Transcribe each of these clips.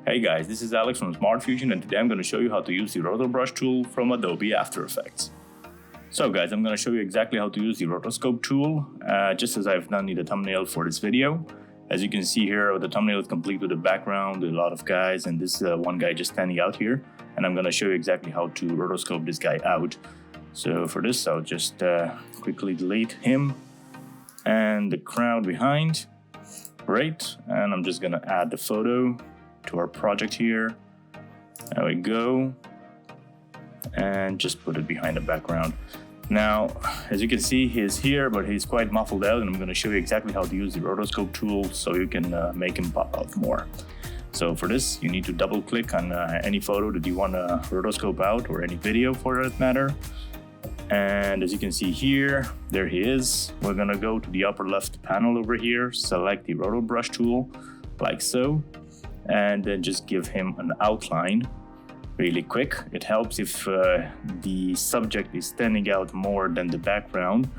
Hey guys, this is Alex from Smart Fusion, and today I'm going to show you how to use the Roto Brush tool from Adobe After Effects. So guys, I'm going to show you exactly how to use the Rotoscope tool, just as I've done in the thumbnail for this video. As you can see here, the thumbnail is complete with a background, a lot of guys, and this one guy just standing out here. And I'm going to show you exactly how to rotoscope this guy out. So for this, I'll just quickly delete him and the crowd behind. Great, and I'm just going to add the photo to our project here. There we go, and just put it behind the background. Now, as you can see, he's here, but he's quite muffled out, and I'm going to show you exactly how to use the Rotoscope tool so you can make him pop out more. So for this, you need to double click on any photo that you want to rotoscope out, or any video for that matter. And as you can see here, there he is. We're going to go to the upper left panel over here, select the Roto Brush tool like so, and then just give him an outline really quick. It helps if the subject is standing out more than the background,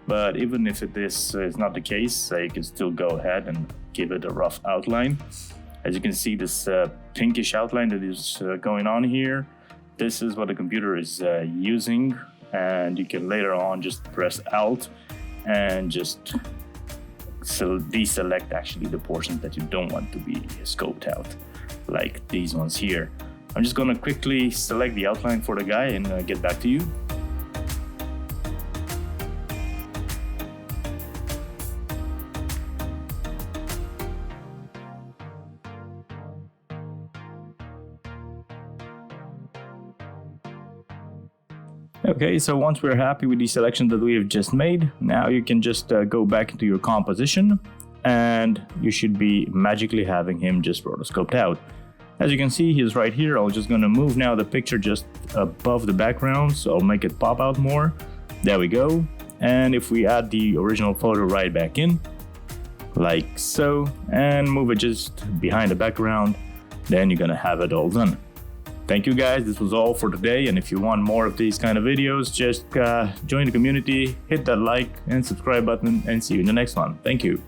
but even if it is not the case, you can still go ahead and give it a rough outline. As you can see, this pinkish outline that is going on here, this is what the computer is using, and you can later on just press Alt and just deselect actually the portions that you don't want to be scoped out, like these ones here. I'm just gonna quickly select the outline for the guy and get back to you. Okay, so once we're happy with the selection that we have just made, now you can just go back into your composition, and you should be magically having him just rotoscoped out. As you can see, he's right here. I'm just gonna move now the picture just above the background, so I'll make it pop out more. There we go. And if we add the original photo right back in, like so, and move it just behind the background, then you're gonna have it all done. Thank you guys, this was all for today, and if you want more of these kind of videos, just join the community, hit that like and subscribe button, and see you in the next one. Thank you.